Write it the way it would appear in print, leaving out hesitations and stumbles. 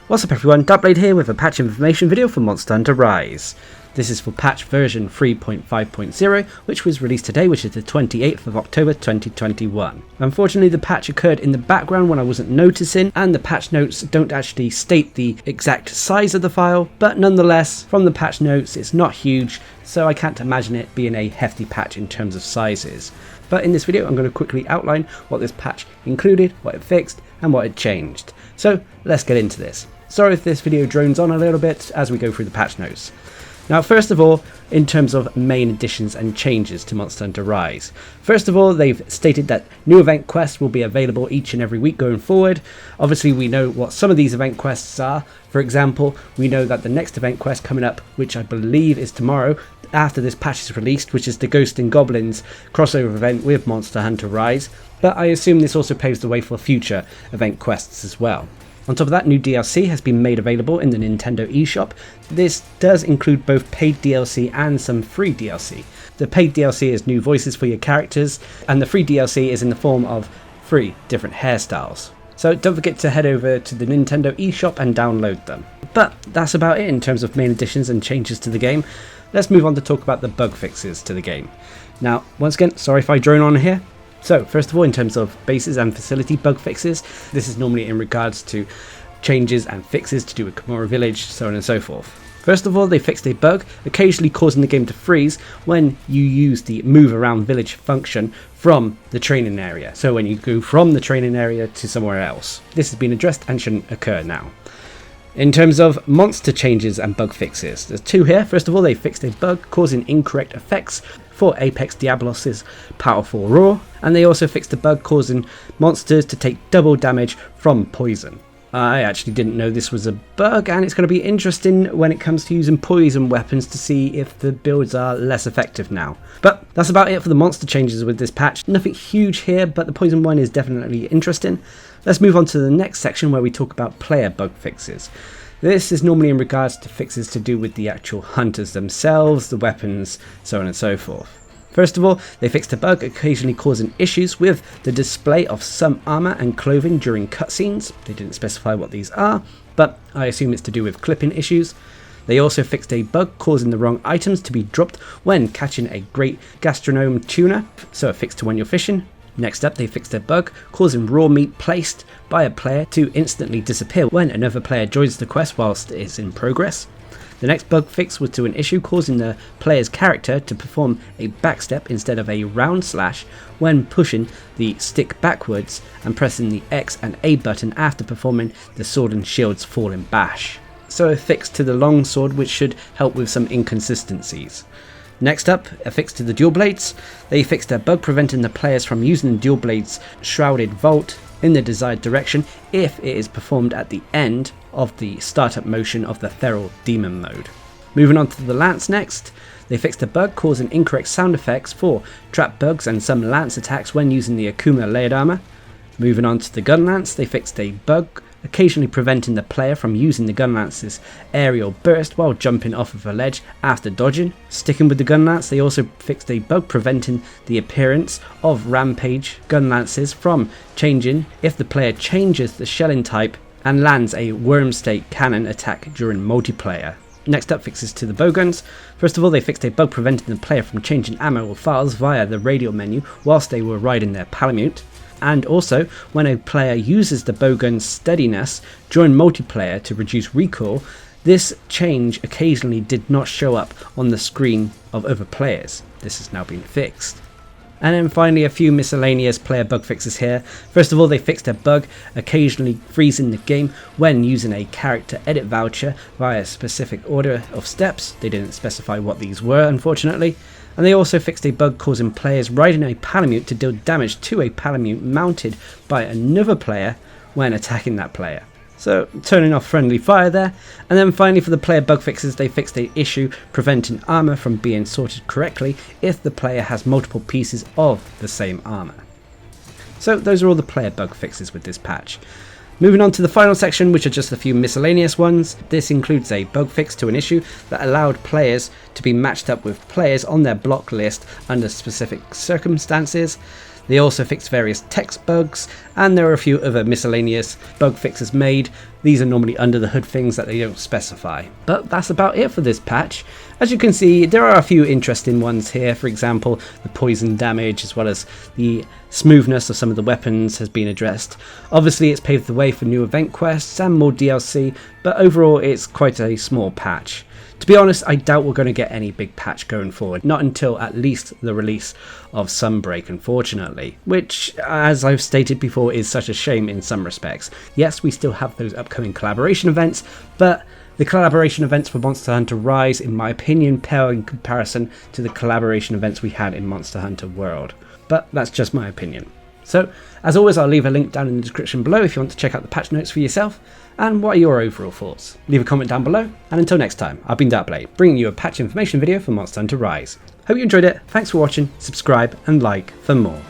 What's up everyone, Darcblade here with a patch information video for Monster Hunter Rise. This is for patch version 3.5.0, which was released today, which is the 28th of October 2021. Unfortunately, the patch occurred in the background when I wasn't noticing, and the patch notes don't actually state the exact size of the file, but nonetheless, from the patch notes, it's not huge, so I can't imagine it being a hefty patch in terms of sizes. But in this video, I'm going to quickly outline what this patch included, what it fixed, and what it changed. So let's get into this. Sorry if this video drones on a little bit as we go through the patch notes. Now, first of all, in terms of main additions and changes to Monster Hunter Rise. First of all, they've stated that new event quests will be available each and every week going forward. Obviously, we know what some of these event quests are. For example, we know that the next event quest coming up, which I believe is tomorrow, after this patch is released, which is the Ghosts and Goblins crossover event with Monster Hunter Rise. But I assume this also paves the way for future event quests as well. On top of that, new DLC has been made available in the Nintendo eShop. This does include both paid DLC and some free DLC. The paid DLC is new voices for your characters, and the free DLC is in the form of 3 different hairstyles. So don't forget to head over to the Nintendo eShop and download them. But that's about it in terms of main additions and changes to the game. Let's move on to talk about the bug fixes to the game. Now, once again, sorry if I drone on here. So, first of all, in terms of bases and facility bug fixes, this is normally in regards to changes and fixes to do with Kimura Village, so on and so forth. First of all, they fixed a bug, occasionally causing the game to freeze when you use the move around village function from the training area. So when you go from the training area to somewhere else. This has been addressed and shouldn't occur now. In terms of monster changes and bug fixes, there's 2 here. First of all, they fixed a bug causing incorrect effects for Apex Diablos' powerful roar, and they also fixed a bug causing monsters to take double damage from poison. I actually didn't know this was a bug, and it's going to be interesting when it comes to using poison weapons to see if the builds are less effective now. But that's about it for the monster changes with this patch. Nothing huge here, but the poison one is definitely interesting. Let's move on to the next section where we talk about player bug fixes. This is normally in regards to fixes to do with the actual hunters themselves, the weapons, so on and so forth. First of all, they fixed a bug occasionally causing issues with the display of some armor and clothing during cutscenes. They didn't specify what these are, but I assume it's to do with clipping issues. They also fixed a bug causing the wrong items to be dropped when catching a great gastronome tuna, so a fix to when you're fishing. Next up, they fixed a bug causing raw meat placed by a player to instantly disappear when another player joins the quest whilst it is in progress. The next bug fix was to an issue causing the player's character to perform a backstep instead of a round slash when pushing the stick backwards and pressing the X and A button after performing the sword and shield's falling bash. So a fix to the long sword which should help with some inconsistencies. Next up, a fix to the dual blades. They fixed a bug preventing the players from using the dual blades' shrouded vault in the desired direction if it is performed at the end of the startup motion of the Feral Demon mode. Moving on to the lance next, they fixed a bug causing incorrect sound effects for trap bugs and some lance attacks when using the Akuma layered armor. Moving on to the gun lance, they fixed a bug occasionally preventing the player from using the gun lance's aerial burst while jumping off of a ledge after dodging. Sticking with the gun lance, they also fixed a bug preventing the appearance of rampage gun lances from changing if the player changes the shelling type and lands a worm state cannon attack during multiplayer. Next up, fixes to the Bogans. First of all, they fixed a bug preventing the player from changing ammo or files via the radial menu whilst they were riding their Palamute. And also, when a player uses the Bogan's steadiness during multiplayer to reduce recoil, this change occasionally did not show up on the screen of other players. This has now been fixed. And then finally, a few miscellaneous player bug fixes here. First of all, they fixed a bug occasionally freezing the game when using a character edit voucher via a specific order of steps. They didn't specify what these were, unfortunately. And they also fixed a bug causing players riding a Palamute to deal damage to a Palamute mounted by another player when attacking that player. So turning off friendly fire there. And then finally, for the player bug fixes, they fixed an issue preventing armor from being sorted correctly if the player has multiple pieces of the same armor. So those are all the player bug fixes with this patch. Moving on to the final section, which are just a few miscellaneous ones. This includes a bug fix to an issue that allowed players to be matched up with players on their block list under specific circumstances. They also fixed various text bugs, and there are a few other miscellaneous bug fixes made. these are normally under the hood things that they don't specify. But that's about it for this patch. As you can see, there are a few interesting ones here. For example, the poison damage as well as the smoothness of some of the weapons has been addressed. Obviously it's paved the way for new event quests and more DLC, but overall it's quite a small patch. To be honest, I doubt we're going to get any big patch going forward, not until at least the release of Sunbreak, unfortunately, which, as I've stated before, is such a shame in some respects. Yes, we still have those upcoming collaboration events, but the collaboration events for Monster Hunter Rise, in my opinion, pale in comparison to the collaboration events we had in Monster Hunter World. But that's just my opinion. So, as always, I'll leave a link down in the description below if you want to check out the patch notes for yourself. And what are your overall thoughts? Leave a comment down below, and until next time, I've been Darcblade, bringing you a patch information video for Monster Hunter Rise. Hope you enjoyed it, thanks for watching, subscribe and like for more.